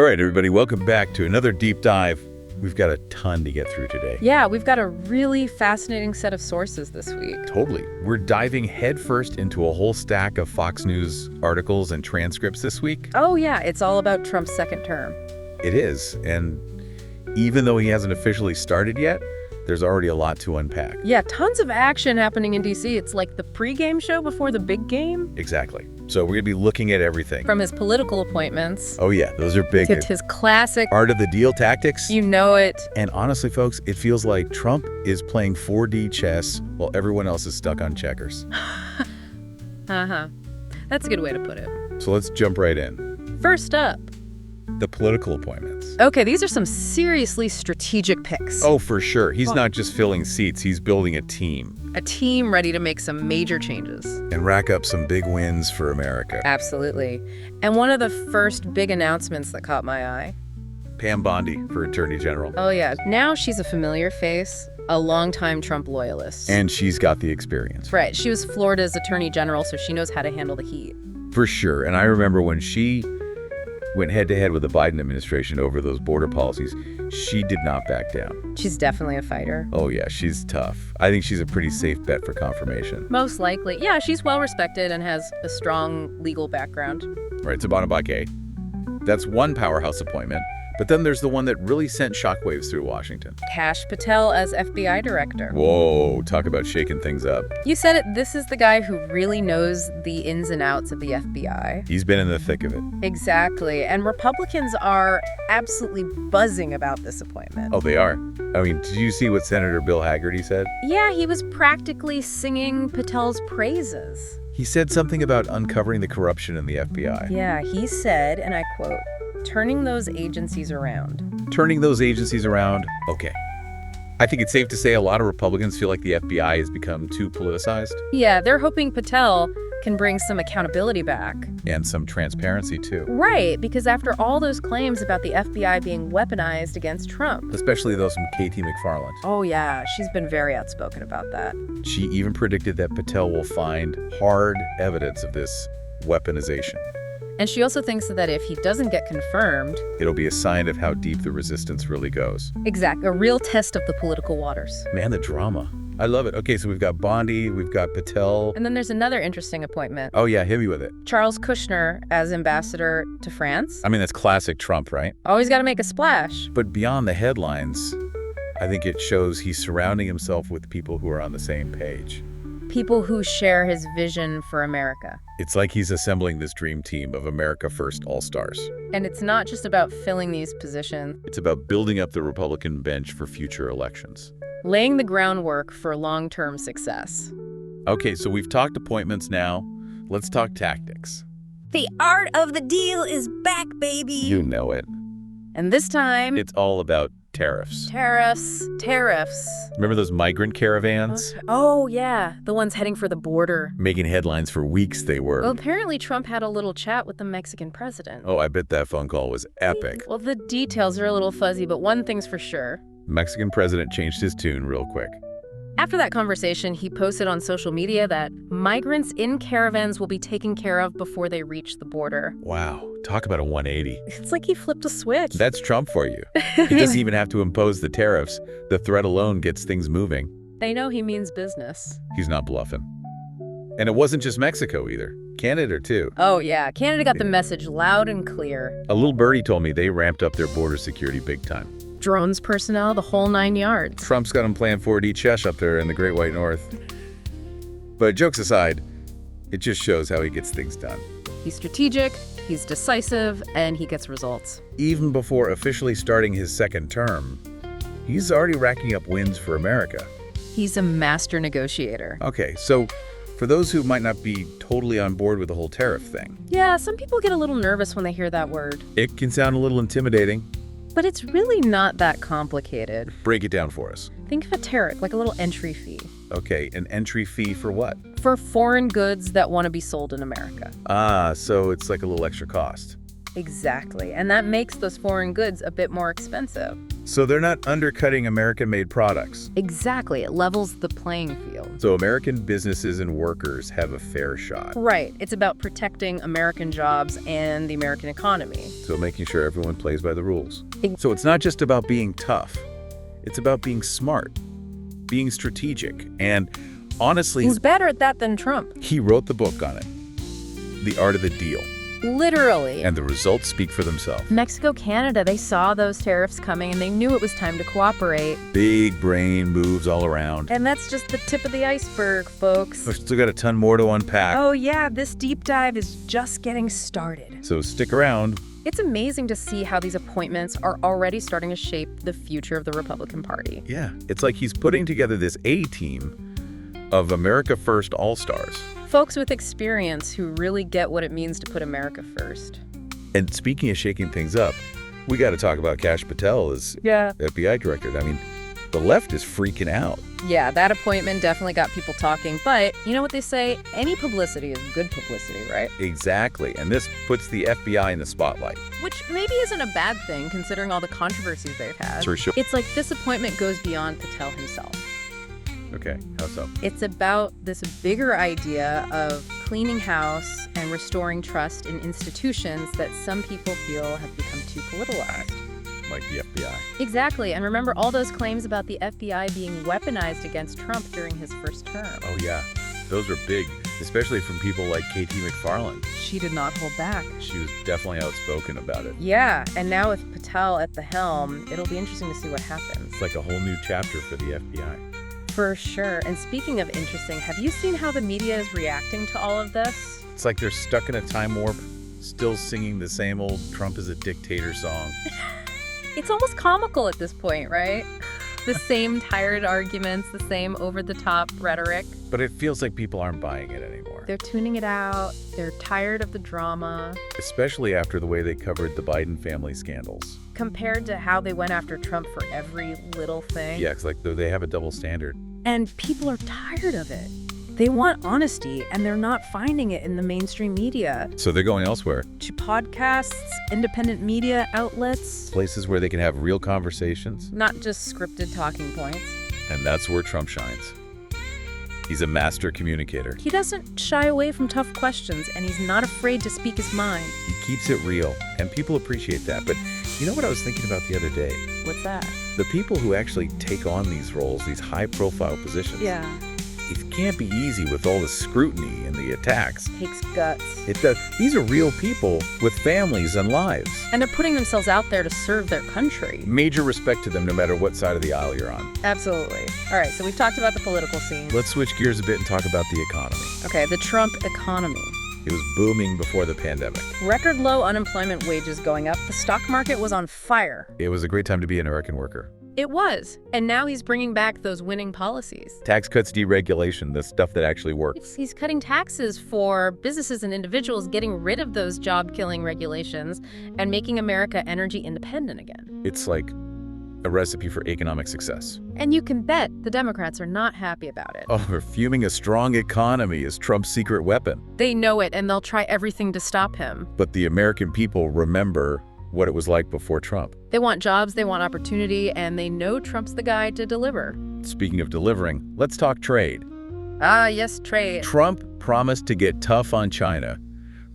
All right, everybody, welcome back to another deep dive. We've got a ton to get through today. Yeah, we've got a really fascinating set of sources this week. Totally. We're diving headfirst into a whole stack of Fox News articles and transcripts this week. Oh yeah, it's all about Trump's second term. It is, and even though he hasn't officially started yet, there's already a lot to unpack. Yeah, tons of action happening in D.C. It's like the pregame show before the big game. Exactly. So we're going to be looking at everything. From his political appointments. Oh yeah, those are big. To his classic art of the deal tactics. You know it. And honestly, folks, it feels like Trump is playing 4D chess while everyone else is stuck on checkers. Uh-huh. That's a good way to put it. So let's jump right in. First up, the political appointments. Okay, these are some seriously strategic picks. Oh, for sure. He's not just filling seats, he's building a team. A team ready to make some major changes. And rack up some big wins for America. Absolutely. And one of the first big announcements that caught my eye. Pam Bondi for Attorney General. Oh yeah, now she's a familiar face, a longtime Trump loyalist. And she's got the experience. Right, she was Florida's Attorney General, so she knows how to handle the heat. For sure. And I remember when she went head-to-head with the Biden administration over those border policies, she did not back down. She's definitely a fighter. Oh yeah, she's tough. I think she's a pretty safe bet for confirmation. Most likely. Yeah, she's well-respected and has a strong legal background. Right, Sabana Bakay. That's one powerhouse appointment. But then there's the one that really sent shockwaves through Washington. Kash Patel as FBI director. Whoa, talk about shaking things up. You said it, this is the guy who really knows the ins and outs of the FBI. He's been in the thick of it. Exactly, and Republicans are absolutely buzzing about this appointment. Oh, they are. I mean, did you see what Senator Bill Hagerty said? Yeah, he was practically singing Patel's praises. He said something about uncovering the corruption in the FBI. Yeah, he said, and I quote, turning those agencies around. Turning those agencies around? Okay. I think it's safe to say a lot of Republicans feel like the FBI has become too politicized. Yeah, they're hoping Patel can bring some accountability back. And some transparency, too. Right, because after all those claims about the FBI being weaponized against Trump. Especially those from Katie McFarland. Oh yeah, she's been very outspoken about that. She even predicted that Patel will find hard evidence of this weaponization. And she also thinks that if he doesn't get confirmed, it'll be a sign of how deep the resistance really goes. Exactly, a real test of the political waters. Man, the drama. I love it. Okay, so we've got Bondi, we've got Patel. And then there's another interesting appointment. Oh yeah, hit me with it. Charles Kushner as ambassador to France. I mean, that's classic Trump, right? Always got to make a splash. But beyond the headlines, I think it shows he's surrounding himself with people who are on the same page. People who share his vision for America. It's like he's assembling this dream team of AmericaFirst all-stars. And it's not just about filling these positions. It's about building up the Republican bench for future elections. Laying the groundwork for long-term success. Okay, so we've talked appointments now. Let's talk tactics. The art of the deal is back, baby. You know it. And this time, it's all about tariffs. Tariffs. Remember those migrant caravans? Oh, yeah. The ones heading for the border. Making headlines for weeks they were. Well, apparently Trump had a little chat with the Mexican president. Oh, I bet that phone call was epic. Well, the details are a little fuzzy, but one thing's for sure. Mexican president changed his tune real quick. After that conversation, he posted on social media that migrants in caravans will be taken care of before they reach the border. Wow, talk about a 180. It's like he flipped a switch. That's Trump for you. He doesn't even have to impose the tariffs. The threat alone gets things moving. They know he means business. He's not bluffing. And it wasn't just Mexico either. Canada, too. Oh, yeah. Canada got the message loud and clear. A little birdie told me they ramped up their border security big time. Drones personnel, the whole 9 yards. Trump's got him playing 4D chess up there in the Great White North. But jokes aside, it just shows how he gets things done. He's strategic, he's decisive, and he gets results. Even before officially starting his second term, he's already racking up wins for America. He's a master negotiator. Okay, so for those who might not be totally on board with the whole tariff thing. Yeah, some people get a little nervous when they hear that word. It can sound a little intimidating. But it's really not that complicated. Break it down for us. Think of a tariff, like a little entry fee. Okay, an entry fee for what? For foreign goods that want to be sold in America. Ah, so it's like a little extra cost. Exactly, and that makes those foreign goods a bit more expensive. So they're not undercutting American-made products. Exactly. It levels the playing field. So American businesses and workers have a fair shot. Right. It's about protecting American jobs and the American economy. So making sure everyone plays by the rules. So it's not just about being tough. It's about being smart, being strategic, and honestly, He's better at that than Trump. he wrote the book on it. The Art of the Deal. Literally. And the results speak for themselves. Mexico, Canada, they saw those tariffs coming and they knew it was time to cooperate. Big brain moves all around. And that's just the tip of the iceberg, folks. We've still got a ton more to unpack. Oh yeah, this deep dive is just getting started. So stick around. It's amazing to see how these appointments are already starting to shape the future of the Republican Party. Yeah, it's like he's putting together this A-team of America First all-stars. Folks with experience who really get what it means to put America first. And speaking of shaking things up, we got to talk about Kash Patel as FBI director. I mean, the left is freaking out. Yeah, that appointment definitely got people talking, but you know what they say? Any publicity is good publicity, right? Exactly, and this puts the FBI in the spotlight. Which maybe isn't a bad thing, considering all the controversies they've had. For sure. It's like this appointment goes beyond Patel himself. Okay, how so? It's about this bigger idea of cleaning house and restoring trust in institutions that some people feel have become too politicized. Like the FBI. Exactly, and remember all those claims about the FBI being weaponized against Trump during his first term. Oh yeah, those are big, especially from people like K.T. McFarland. She did not hold back. She was definitely outspoken about it. Yeah, and now with Patel at the helm, it'll be interesting to see what happens. It's like a whole new chapter for the FBI. For sure. And speaking of interesting, have you seen how the media is reacting to all of this? It's like they're stuck in a time warp, still singing the same old Trump is a dictator song. It's almost comical at this point, right? The same tired arguments, the same over-the-top rhetoric. But it feels like people aren't buying it anymore. They're tuning it out. They're tired of the drama. Especially after the way they covered the Biden family scandals. Compared to how they went after Trump for every little thing. Yeah, it's like they have a double standard. And people are tired of it. They want honesty, and they're not finding it in the mainstream media. So they're going elsewhere. To podcasts, independent media outlets. Places where they can have real conversations. Not just scripted talking points. And that's where Trump shines. He's a master communicator. He doesn't shy away from tough questions, and he's not afraid to speak his mind. He keeps it real, and people appreciate that. But you know what I was thinking about the other day? What's that? The people who actually take on these roles, these high-profile positions. Yeah. It can't be easy with all the scrutiny and the attacks. Takes guts. It does. These are real people with families and lives. And they're putting themselves out there to serve their country. Major respect to them no matter what side of the aisle you're on. Absolutely. All right, so we've talked about the political scene. Let's switch gears a bit and talk about the economy. Okay, the Trump economy. It was booming before the pandemic. Record low unemployment, wages going up. The stock market was on fire. It was a great time to be an American worker. It was. And now he's bringing back those winning policies. Tax cuts, deregulation, the stuff that actually works. He's cutting taxes for businesses and individuals, getting rid of those job-killing regulations, and making America energy independent again. It's like a recipe for economic success. And you can bet the Democrats are not happy about it. Oh, fuming a strong economy is Trump's secret weapon. They know it, and they'll try everything to stop him. But the American people remember what it was like before Trump. They want jobs, they want opportunity, and they know Trump's the guy to deliver. Speaking of delivering, let's talk trade. Ah, yes, trade. Trump promised to get tough on China,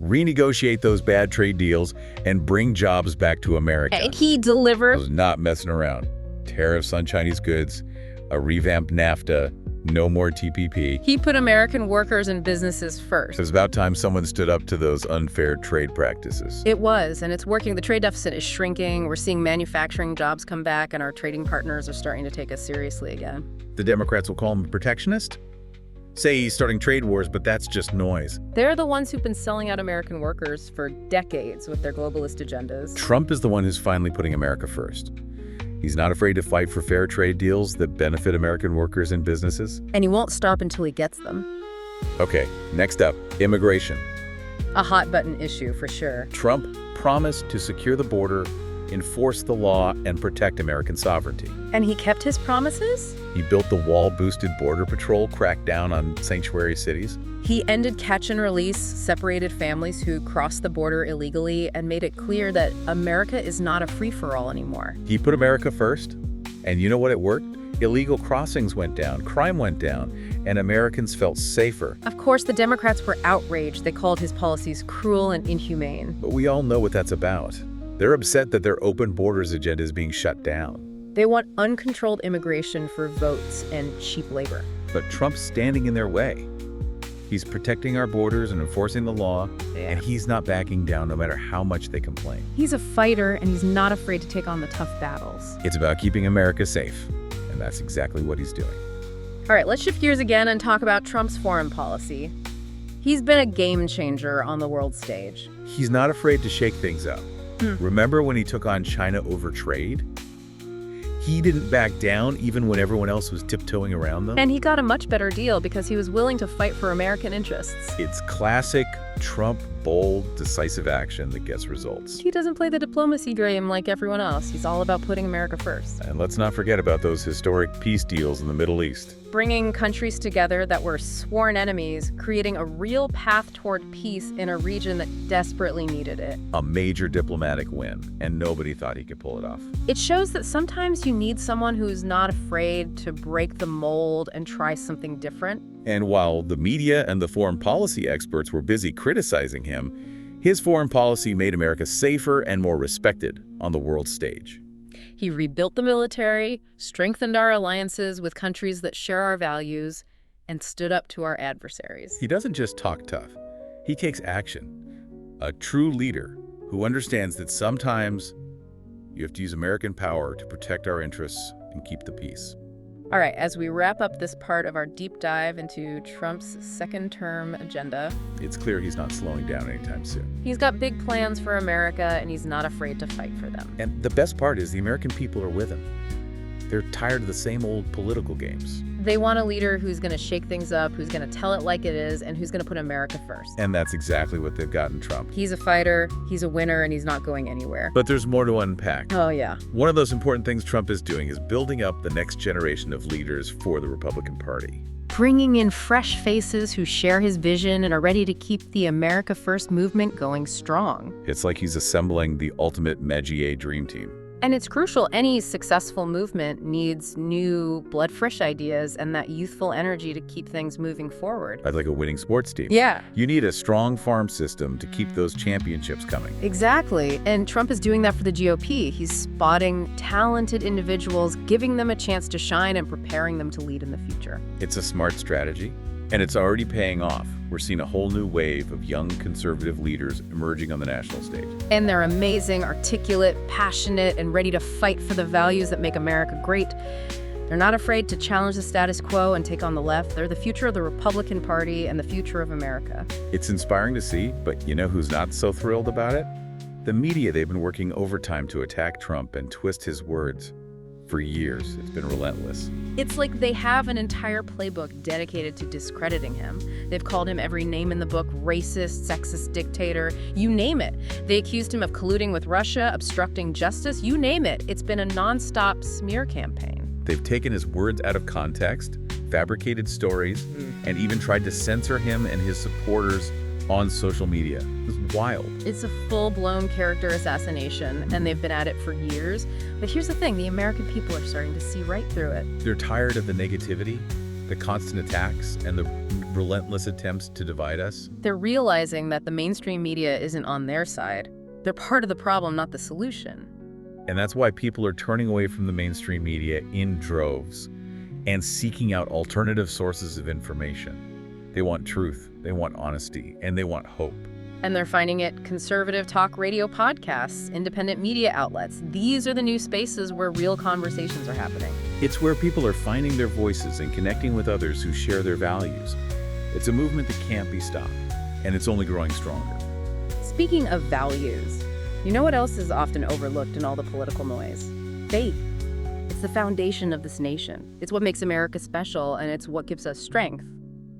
renegotiate those bad trade deals, and bring jobs back to America. And he delivered. I was not messing around. Tariffs on Chinese goods, a revamped NAFTA, no more TPP. He put American workers and businesses first. It was about time someone stood up to those unfair trade practices. It was, and it's working. The trade deficit is shrinking. We're seeing manufacturing jobs come back, and our trading partners are starting to take us seriously again. The Democrats will call him a protectionist? Say he's starting trade wars, but that's just noise. They're the ones who've been selling out American workers for decades with their globalist agendas. Trump is the one who's finally putting America first. He's not afraid to fight for fair trade deals that benefit American workers and businesses. And he won't stop until he gets them. Okay, next up, immigration. A hot button issue for sure. Trump promised to secure the border enforce the law, and protect American sovereignty. And he kept his promises? He built the wall-boosted border patrol, cracked down on sanctuary cities. He ended catch and release, separated families who crossed the border illegally, and made it clear that America is not a free-for-all anymore. He put America first, and you know what? It worked. Illegal crossings went down, crime went down, and Americans felt safer. Of course, the Democrats were outraged. They called his policies cruel and inhumane. But we all know what that's about. They're upset that their open borders agenda is being shut down. They want uncontrolled immigration for votes and cheap labor. But Trump's standing in their way. He's protecting our borders and enforcing the law, and he's not backing down no matter how much they complain. He's a fighter, and he's not afraid to take on the tough battles. It's about keeping America safe, and that's exactly what he's doing. All right, let's shift gears again and talk about Trump's foreign policy. He's been a game changer on the world stage. He's not afraid to shake things up. Remember when he took on China over trade? He didn't back down even when everyone else was tiptoeing around them. And he got a much better deal because he was willing to fight for American interests. It's classic Trump, bold, decisive action that gets results. He doesn't play the diplomacy game like everyone else. He's all about putting America first. And let's not forget about those historic peace deals in the Middle East. Bringing countries together that were sworn enemies, creating a real path toward peace in a region that desperately needed it. A major diplomatic win, and nobody thought he could pull it off. It shows that sometimes you need someone who's not afraid to break the mold and try something different. And while the media and the foreign policy experts were busy criticizing him, his foreign policy made America safer and more respected on the world stage. He rebuilt the military, strengthened our alliances with countries that share our values, and stood up to our adversaries. He doesn't just talk tough. He takes action. A true leader who understands that sometimes you have to use American power to protect our interests and keep the peace. All right, as we wrap up this part of our deep dive into Trump's second-term agenda, it's clear he's not slowing down anytime soon. He's got big plans for America, and he's not afraid to fight for them. And the best part is the American people are with him. They're tired of the same old political games. They want a leader who's going to shake things up, who's going to tell it like it is, and who's going to put America first. And that's exactly what they've got in Trump. He's a fighter, he's a winner, and he's not going anywhere. But there's more to unpack. Oh, yeah. One of those important things Trump is doing is building up the next generation of leaders for the Republican Party. Bringing in fresh faces who share his vision and are ready to keep the America First movement going strong. It's like he's assembling the ultimate Mejia dream team. And it's crucial. Any successful movement needs new, blood-fresh ideas and that youthful energy to keep things moving forward. Like a winning sports team. Yeah. You need a strong farm system to keep those championships coming. Exactly. And Trump is doing that for the GOP. He's spotting talented individuals, giving them a chance to shine and preparing them to lead in the future. It's a smart strategy, and it's already paying off. We're seeing a whole new wave of young conservative leaders emerging on the national stage. And they're amazing, articulate, passionate, and ready to fight for the values that make America great. They're not afraid to challenge the status quo and take on the left. They're the future of the Republican Party and the future of America. It's inspiring to see, but you know who's not so thrilled about it? The media. They've been working overtime to attack Trump and twist his words. For years, it's been relentless. It's like they have an entire playbook dedicated to discrediting him. They've called him every name in the book: racist, sexist, dictator, you name it. They accused him of colluding with Russia, obstructing justice, you name it. It's been a nonstop smear campaign. They've taken his words out of context, fabricated stories, and even tried to censor him and his supporters on social media. It's wild. It's a full-blown character assassination, and they've been at it for years. But here's the thing, the American people are starting to see right through it. They're tired of the negativity, the constant attacks, and the relentless attempts to divide us. They're realizing that the mainstream media isn't on their side. They're part of the problem, not the solution. And that's why people are turning away from the mainstream media in droves and seeking out alternative sources of information. They want truth, they want honesty, and they want hope. And they're finding it conservative talk radio podcasts, independent media outlets. These are the new spaces where real conversations are happening. It's where people are finding their voices and connecting with others who share their values. It's a movement that can't be stopped, and it's only growing stronger. Speaking of values, you know what else is often overlooked in all the political noise? Faith. It's the foundation of this nation. It's what makes America special, and it's what gives us strength.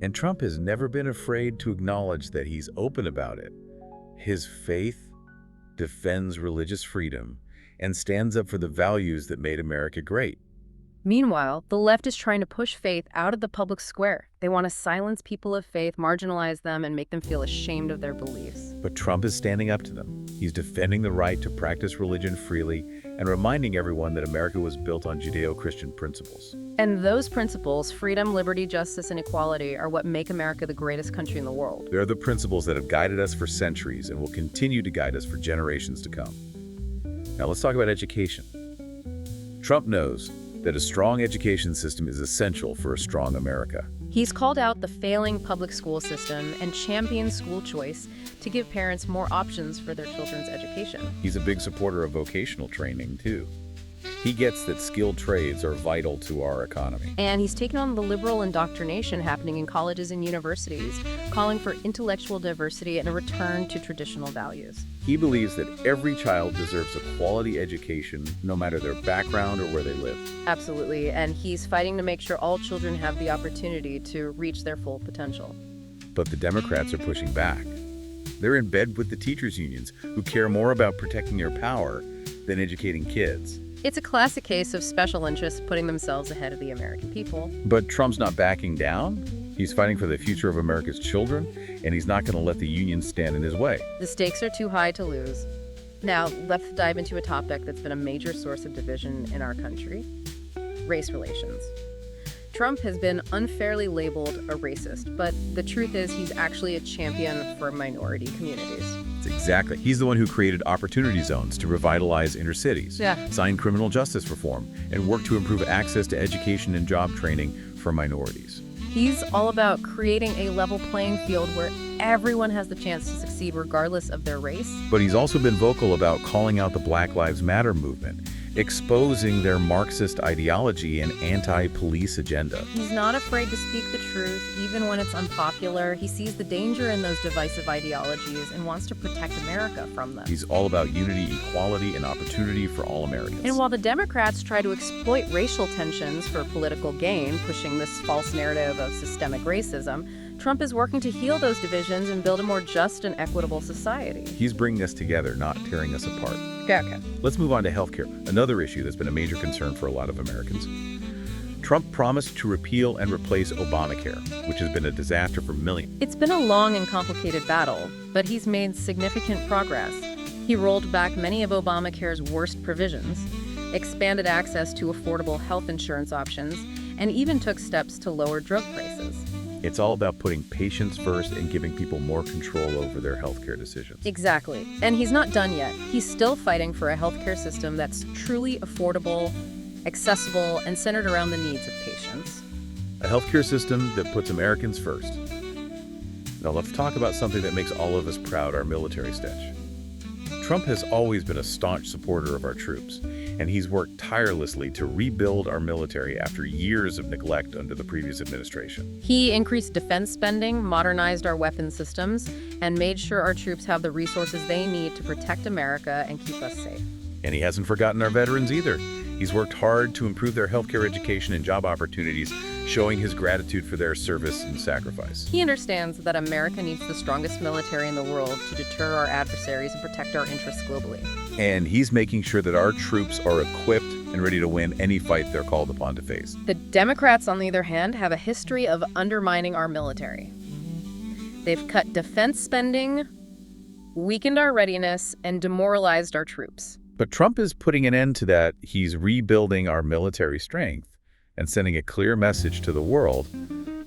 And Trump has never been afraid to acknowledge that he's open about it. His faith defends religious freedom, and stands up for the values that made America great. Meanwhile, the left is trying to push faith out of the public square. They want to silence people of faith, marginalize them, and make them feel ashamed of their beliefs. But Trump is standing up to them. He's defending the right to practice religion freely and reminding everyone that America was built on Judeo-Christian principles. And those principles, freedom, liberty, justice, and equality, are what make America the greatest country in the world. They're the principles that have guided us for centuries and will continue to guide us for generations to come. Now let's talk about education. Trump knows that a strong education system is essential for a strong America. He's called out the failing public school system and championed school choice to give parents more options for their children's education. He's a big supporter of vocational training, too. He gets that skilled trades are vital to our economy. And he's taken on the liberal indoctrination happening in colleges and universities, calling for intellectual diversity and a return to traditional values. He believes that every child deserves a quality education, no matter their background or where they live. Absolutely, and he's fighting to make sure all children have the opportunity to reach their full potential. But the Democrats are pushing back. They're in bed with the teachers' unions, who care more about protecting their power than educating kids. It's a classic case of special interests putting themselves ahead of the American people. But Trump's not backing down. He's fighting for the future of America's children, and he's not going to let the unions stand in his way. The stakes are too high to lose. Now, let's dive into a topic that's been a major source of division in our country: race relations. Trump has been unfairly labeled a racist, but the truth is he's actually a champion for minority communities. Exactly. He's the one who created opportunity zones to revitalize inner cities, Yeah. signed criminal justice reform, and worked to improve access to education and job training for minorities. He's all about creating a level playing field where everyone has the chance to succeed regardless of their race. But he's also been vocal about calling out the Black Lives Matter movement, exposing their Marxist ideology and anti-police agenda. He's not afraid to speak the truth, even when it's unpopular. He sees the danger in those divisive ideologies and wants to protect America from them. He's all about unity, equality, and opportunity for all Americans. And while the Democrats try to exploit racial tensions for political gain, pushing this false narrative of systemic racism, Trump is working to heal those divisions and build a more just and equitable society. He's bringing us together, not tearing us apart. Okay. Let's move on to healthcare, another issue that's been a major concern for a lot of Americans. Trump promised to repeal and replace Obamacare, which has been a disaster for millions. It's been a long and complicated battle, but he's made significant progress. He rolled back many of Obamacare's worst provisions, expanded access to affordable health insurance options, and even took steps to lower drug prices. It's all about putting patients first and giving people more control over their healthcare decisions. Exactly. And he's not done yet. He's still fighting for a healthcare system that's truly affordable, accessible, and centered around the needs of patients. A healthcare system that puts Americans first. Now let's talk about something that makes all of us proud, our military stash. Trump has always been a staunch supporter of our troops, and he's worked tirelessly to rebuild our military after years of neglect under the previous administration. He increased defense spending, modernized our weapons systems, and made sure our troops have the resources they need to protect America and keep us safe. And he hasn't forgotten our veterans either. He's worked hard to improve their healthcare, education, and job opportunities, showing his gratitude for their service and sacrifice. He understands that America needs the strongest military in the world to deter our adversaries and protect our interests globally. And he's making sure that our troops are equipped and ready to win any fight they're called upon to face. The Democrats, on the other hand, have a history of undermining our military. They've cut defense spending, weakened our readiness, and demoralized our troops. But Trump is putting an end to that. He's rebuilding our military strength and sending a clear message to the world: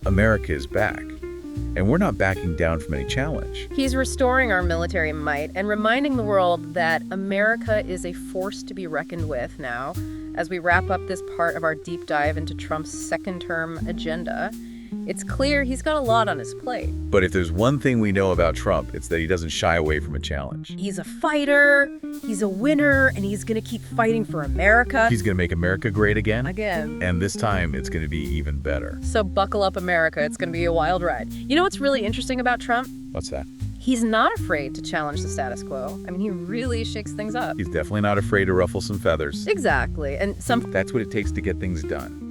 America is back, and we're not backing down from any challenge. He's restoring our military might and reminding the world that America is a force to be reckoned with now. As we wrap up this part of our deep dive into Trump's second-term agenda, it's clear he's got a lot on his plate. But if there's one thing we know about Trump, it's that he doesn't shy away from a challenge. He's a fighter, he's a winner, and he's going to keep fighting for America. He's going to make America great again. And this time, it's going to be even better. So buckle up, America. It's going to be a wild ride. You know what's really interesting about Trump? What's that? He's not afraid to challenge the status quo. I mean, he really shakes things up. He's definitely not afraid to ruffle some feathers. Exactly. And That's what it takes to get things done.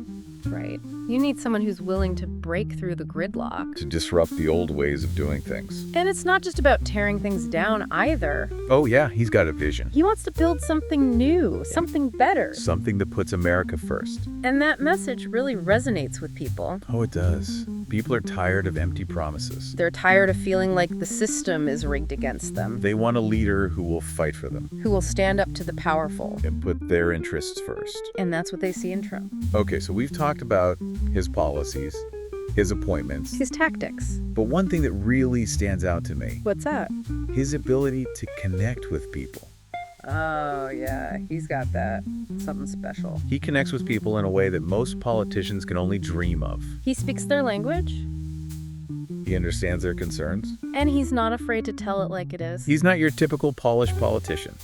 Right. You need someone who's willing to break through the gridlock. To disrupt the old ways of doing things. And it's not just about tearing things down either. Oh yeah, he's got a vision. He wants to build something new, something better. Something that puts America first. And that message really resonates with people. Oh, it does. People are tired of empty promises. They're tired of feeling like the system is rigged against them, They want a leader who will fight for them who will stand up to the powerful. and put their interests first. And that's what they see in Trump. Okay, so we've talked about his policies, his appointments, His tactics. but one thing that really stands out to me, What's that? his ability to connect with people. Oh, yeah, he's got that. Something special. He connects with people in a way that most politicians can only dream of. He speaks their language, He understands their concerns. and he's not afraid to tell it like it is. He's not your typical polished politician.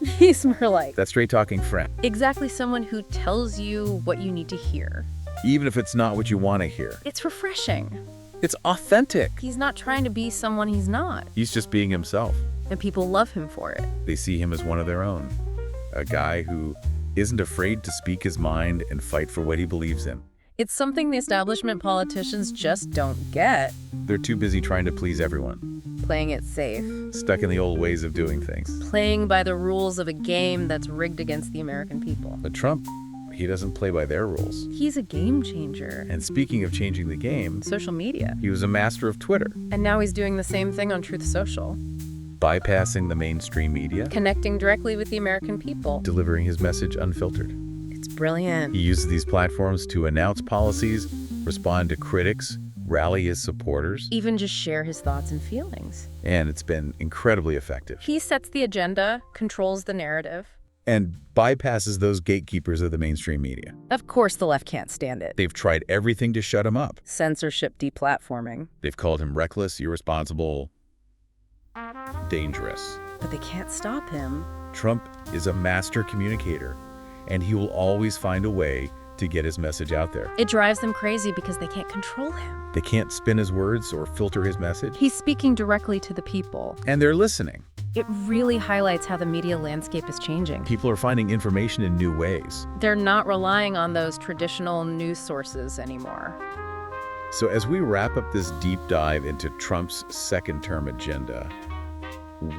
He's more like That straight-talking friend, exactly someone who tells you what you need to hear. even if it's not what you want to hear. It's refreshing. It's authentic. He's not trying to be someone he's not, He's just being himself. and people love him for it. They see him as one of their own. A guy who isn't afraid to speak his mind and fight for what he believes in. It's something the establishment politicians just don't get. They're too busy trying to please everyone, Playing it safe. stuck in the old ways of doing things. Playing by the rules of a game that's rigged against the American people. But Trump, he doesn't play by their rules. He's a game changer. And speaking of changing the game, Social media. he was a master of Twitter, And now he's doing the same thing on Truth Social. bypassing the mainstream media, Connecting directly with the American people. delivering his message unfiltered. It's brilliant. He uses these platforms to announce policies, respond to critics, rally his supporters, Even just share his thoughts and feelings. and it's been incredibly effective. He sets the agenda, controls the narrative. And bypasses those gatekeepers of the mainstream media. Of course the left can't stand it. They've tried everything to shut him up. Censorship, deplatforming. They've called him reckless, irresponsible, dangerous. But they can't stop him. Trump is a master communicator, and he will always find a way to get his message out there. It drives them crazy because they can't control him. They can't spin his words or filter his message, He's speaking directly to the people. and they're listening. It really highlights how the media landscape is changing. People are finding information in new ways. They're not relying on those traditional news sources anymore. So as we wrap up this deep dive into Trump's second-term agenda,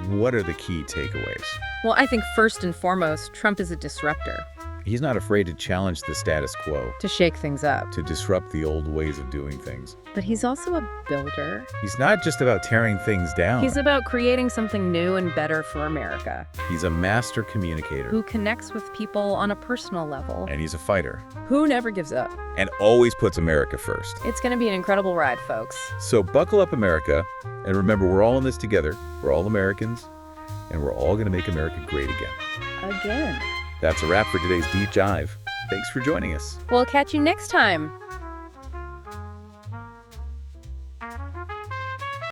what are the key takeaways? Well, I think first and foremost, Trump is a disruptor. He's not afraid to challenge the status quo, To shake things up. to disrupt the old ways of doing things. But he's also a builder. He's not just about tearing things down. He's about creating something new and better for America. He's a master communicator, Who connects with people on a personal level. and he's a fighter, Who never gives up. and always puts America first. It's going to be an incredible ride, folks. So buckle up, America, and remember, we're all in this together. We're all Americans, and we're all going to make America great again. Again. That's a wrap for today's Deep Dive. Thanks for joining us. We'll catch you next time.